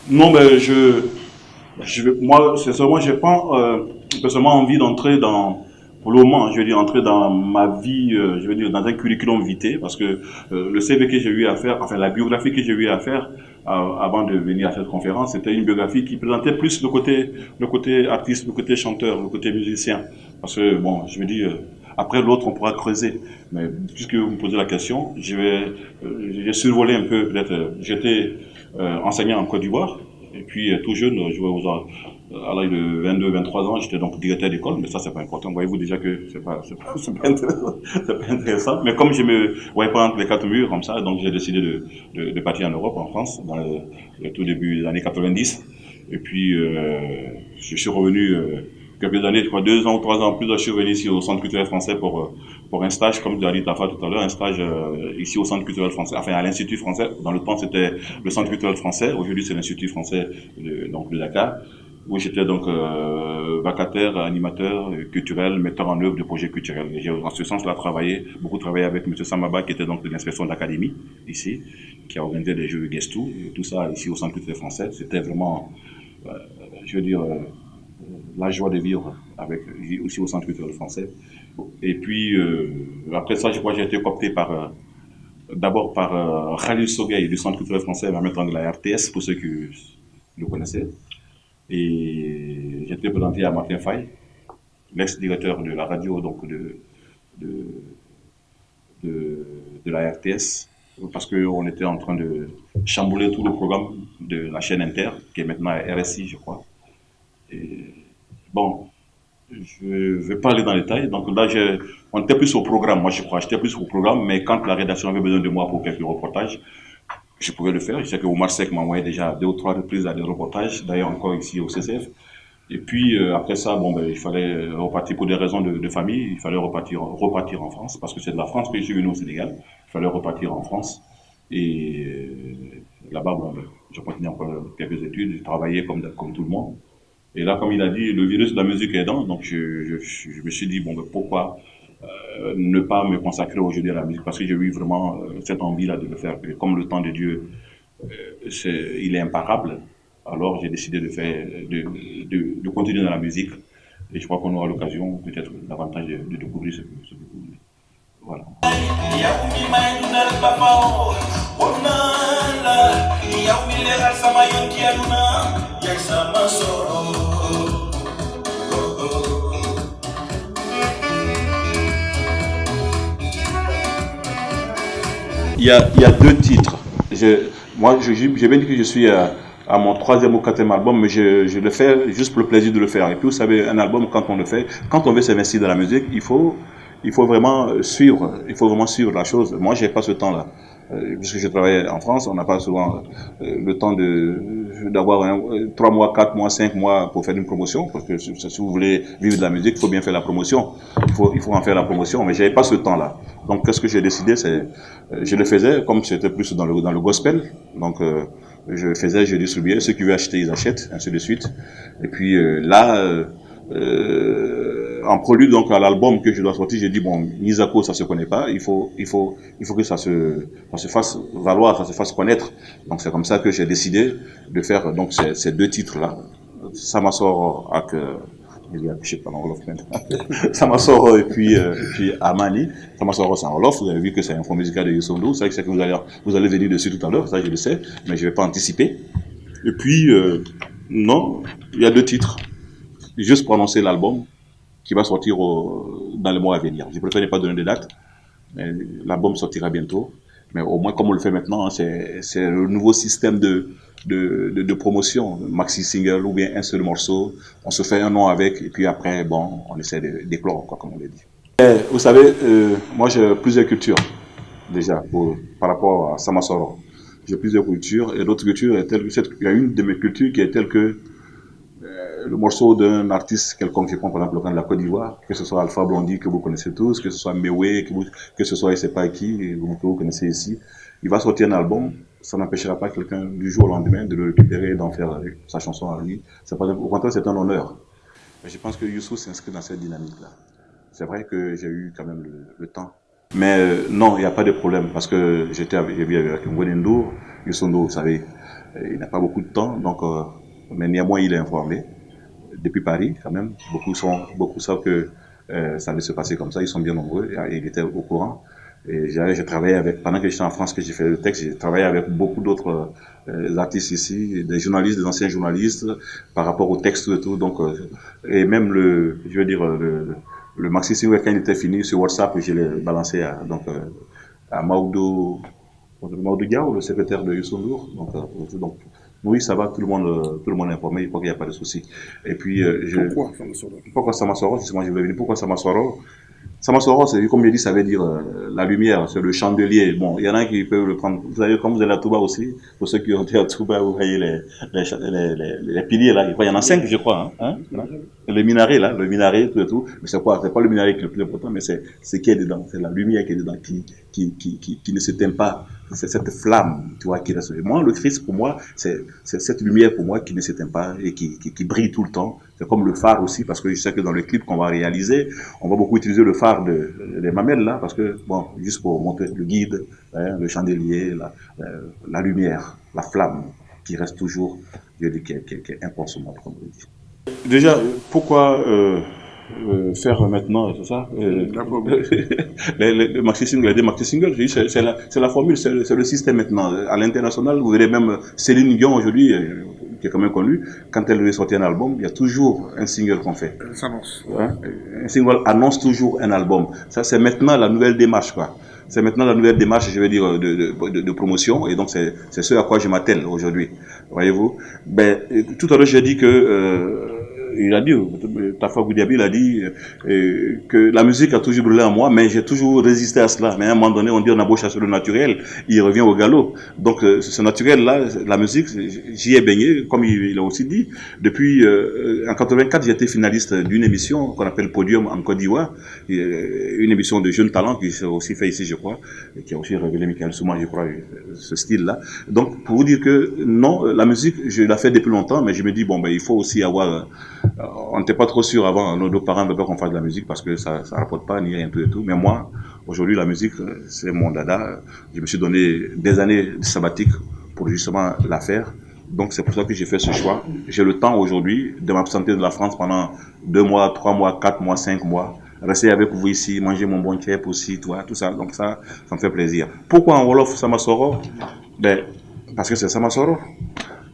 Non, mais moi, sincèrement, j'ai pas personnellement envie d'entrer pour le moment, je veux dire, entrer dans ma vie, je veux dire, dans un curriculum vitae, parce que le CV que j'ai eu à faire, enfin, la biographie que j'ai eu à faire avant de venir à cette conférence, c'était une biographie qui présentait plus le côté artiste, le côté chanteur, le côté musicien. Parce que, bon, je me dis, après l'autre, on pourra creuser. Mais puisque vous me posez la question, j'ai survolé un peu, peut-être, j'étais enseignant en Côte d'Ivoire. Et puis, tout jeune, à l'âge de 22, 23 ans, j'étais donc directeur d'école, mais ça, c'est pas important. Voyez-vous déjà que c'est pas intéressant, c'est pas intéressant. Mais comme je me voyais pas entre les quatre murs comme ça, donc j'ai décidé de partir en Europe, en France, dans le tout début des années 90. Et puis, je suis revenu, quelques années, je crois 2 ans ou 3 ans plus, je suis revenu ici au Centre culturel français pour un stage, comme tu as dit Tafa tout à l'heure, un stage ici au Centre culturel français, enfin à l'Institut français. Dans le temps, c'était le Centre culturel français. Aujourd'hui, c'est l'Institut français donc de Dakar, où j'étais donc vacataire, animateur culturel, metteur en œuvre de projets culturels. Et j'ai en ce sens-là beaucoup travaillé avec M. Samaba, qui était donc de l'inspection de l'académie ici, qui a organisé des jeux Guestou, et tout ça ici au Centre culturel français. C'était vraiment, je veux dire, la joie de vivre avec aussi au Centre culturel français. Et puis après ça, je crois que j'ai été coopté d'abord par Khalil Sogay du Centre culturel français, ma maître de la RTS, pour ceux qui le connaissaient. Et j'ai été présenté à Martin Faye, l'ex-directeur de la radio donc de, de la RTS, parce qu'on était en train de chambouler tout le programme de la chaîne Inter, qui est maintenant RSI, je crois. Et bon, je ne vais pas aller dans les détails. Donc là, on était plus au programme, moi je crois. J'étais plus au programme, mais quand la rédaction avait besoin de moi pour quelques reportages, je pouvais le faire. Je sais que Omar Sek m'a envoyé déjà 2 ou 3 reprises à des reportages, d'ailleurs encore ici au CCF. Et puis après ça, bon, ben, il fallait repartir pour des raisons de famille. Il fallait repartir en France parce que c'est de la France que je suis venu au Sénégal. Il fallait repartir en France. Et là-bas, bon, ben, je continué encore quelques études. J'ai travaillé comme tout le monde. Et là, comme il a dit, le virus de la musique est donc je me suis dit, bon, ben, pourquoi ne pas me consacrer aujourd'hui à la musique parce que j'ai eu vraiment cette envie-là de le faire. Et comme le temps de Dieu, il est imparable, alors j'ai décidé de continuer dans la musique. Et je crois qu'on aura l'occasion peut-être davantage de découvrir ce que vous voulez. Voilà. Il y a 2 titres. J'ai bien dit que je suis à mon 3e ou 4e album, mais je le fais juste pour le plaisir de le faire. Et puis, vous savez, un album, quand on le fait, quand on veut s'investir dans la musique, il faut vraiment suivre la chose. Moi, j'ai pas ce temps-là. Puisque je travaille en France, on n'a pas souvent le temps d'avoir 3 mois, 4 mois, 5 mois pour faire une promotion. Parce que si vous voulez vivre de la musique, il faut bien faire la promotion. Il faut en faire la promotion, mais j'avais pas ce temps-là. Donc, qu'est-ce que j'ai décidé, je le faisais comme c'était plus dans le gospel. Donc, je distribuais. Ceux qui veulent acheter, ils achètent, ainsi de suite. Et puis en prélude donc à l'album que je dois sortir, j'ai dit bon, Nizako ça se connaît pas, il faut que ça se fasse valoir, ça se fasse connaître. Donc c'est comme ça que j'ai décidé de faire donc ces 2 titres là. Ça m'a sort je sais pas en Wolof maintenant. Ça m'a sort et puis Amani, ça m'a sort en Wolof. Vous avez vu que c'est un fond musical de Youssou N'Dour, c'est que vous allez venir dessus tout à l'heure, ça je le sais, mais je vais pas anticiper. Et puis non, il y a 2 titres. Juste prononcer l'album qui va sortir dans les mois à venir. Je préfère ne pas donner de date, mais l'album sortira bientôt. Mais au moins, comme on le fait maintenant, c'est le nouveau système de promotion. Maxi single ou bien un seul morceau. On se fait un nom avec et puis après, bon, on essaie d'éclore, quoi, comme on l'a dit. Vous savez, moi j'ai plusieurs cultures déjà par rapport à Samasoro. J'ai plusieurs cultures et d'autres cultures, il y a une de mes cultures qui est telle que le morceau d'un artiste quelconque, je prends par exemple le cas de la Côte d'Ivoire, que ce soit Alpha Blondy que vous connaissez tous, que ce soit Mewe, que ce soit je sais pas qui, que vous connaissez ici, il va sortir un album, ça n'empêchera pas quelqu'un du jour au lendemain de le récupérer et d'en faire sa chanson à lui. Au contraire, c'est un honneur. Mais je pense que Youssou s'inscrit dans cette dynamique-là. C'est vrai que j'ai eu quand même le temps Mais non, il n'y a pas de problème parce que j'ai vu avec Ngwenendo, Youssou N'Dour, vous savez, il n'a pas beaucoup de temps, donc, mais néanmoins il est informé depuis Paris quand même. Beaucoup savent que ça allait se passer comme ça, ils sont bien nombreux, et il était au courant. Et j'ai travaillé avec, pendant que j'étais en France, que j'ai fait le texte, j'ai travaillé avec beaucoup d'autres artistes ici, des journalistes, des anciens journalistes, par rapport au texte et tout. Donc, et même le maxi single, quand il était fini sur WhatsApp, je l'ai balancé à Maodo Diao, le secrétaire de Youssou N'Dour. Donc, oui, ça va, tout le monde est informé, il crois qu'il n'y a pas de souci. Et puis, pourquoi Samasoro? Justement, je voulais dire pourquoi Samasoro? Samasoro, c'est, comme je dis, ça veut dire la lumière, c'est le chandelier. Bon, il y en a qui peuvent le prendre. Vous savez, comme vous allez à Touba aussi, pour ceux qui ont été à Touba, vous voyez les piliers là. Il y en a 5, je crois. Le minaret là, le minaret, tout et tout. Mais c'est quoi? C'est pas le minaret qui est le plus important, mais c'est ce qui est dedans. C'est la lumière qui est dedans, qui ne s'éteint pas. C'est cette flamme, tu vois, qui reste. Moi, le Christ, pour moi, c'est cette lumière pour moi qui ne s'éteint pas et qui brille tout le temps. C'est comme le phare aussi, parce que je sais que dans le clip qu'on va réaliser, on va beaucoup utiliser le phare des mamelles là, parce que, bon, juste pour montrer le guide, le chandelier, la lumière, la flamme, qui reste toujours, je dis, qui est inconsommable, comme on dit. Déjà, pourquoi faire maintenant, c'est ça le maxi single, les maxi singles, c'est la formule, c'est le système maintenant. À l'international, vous verrez même Céline Dion aujourd'hui, qui est quand même connue, quand elle veut sortir un album, il y a toujours un single qu'on fait. Elle s'annonce. Un single annonce toujours un album. Ça, c'est maintenant la nouvelle démarche, quoi. C'est maintenant la nouvelle démarche, je veux dire, de promotion, et donc c'est ce à quoi je m'attelle aujourd'hui. Voyez-vous? Ben, tout à l'heure, j'ai dit que il a dit, Tafa Goudiaby, il a dit que la musique a toujours brûlé en moi, mais j'ai toujours résisté à cela. Mais à un moment donné, on dit on a beau chasser le naturel, il revient au galop. Donc ce naturel-là, la musique, j'y ai baigné, comme il a aussi dit. Depuis, en 84, j'ai été finaliste d'une émission qu'on appelle Podium en Côte d'Ivoire, une émission de jeunes talents qui s'est aussi fait ici, je crois, et qui a aussi révélé Michael Souma, je crois, ce style-là. Donc pour vous dire que non, la musique, je la fais depuis longtemps, mais je me dis, bon, ben il faut aussi avoir... on n'était pas trop sûr avant, nos parents ne veulent pas qu'on fasse de la musique parce que ça ne rapporte pas ni rien tout et tout. Mais moi, aujourd'hui, la musique, c'est mon dada. Je me suis donné des années sabbatiques pour justement la faire. Donc c'est pour ça que j'ai fait ce choix. J'ai le temps aujourd'hui de m'absenter de la France pendant 2 mois, 3 mois, 4 mois, 5 mois. Rester avec vous ici, manger mon bon keb aussi, tout ça. Donc ça me fait plaisir. Pourquoi en Wolof Samasoro? Ben, parce que c'est Samasoro.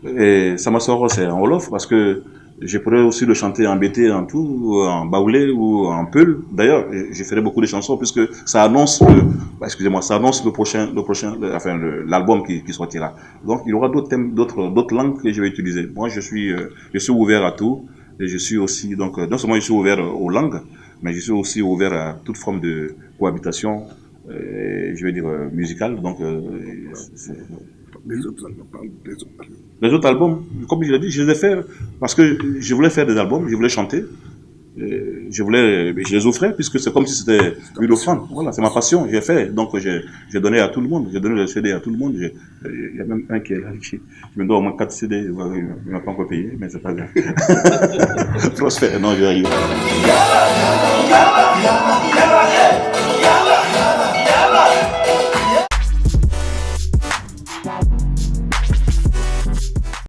Et Samasoro, c'est en Wolof parce que je pourrais aussi le chanter en bété, en tout, en baoulé ou en peul. D'ailleurs, je ferai beaucoup de chansons puisque ça annonce ça annonce l'album qui sortira. Donc, il y aura d'autres thèmes, d'autres langues que je vais utiliser. Moi, je suis ouvert à tout. Et je suis aussi, donc, non seulement je suis ouvert aux langues, mais je suis aussi ouvert à toute forme de cohabitation, je vais dire, musicale. Donc, les autres albums, parle des autres albums. Les autres albums, comme je l'ai dit, je les ai fait parce que je voulais faire des albums, je voulais chanter, je les offrais puisque c'est comme si c'était une offrande. Voilà, c'est ma passion, j'ai fait. Donc j'ai donné à tout le monde, j'ai donné le CD à tout le monde. Il y a même un qui est là, je me dois au moins 4 CD, il ne m'a pas encore payé, mais c'est pas grave. Prospère, non, je vais arriver.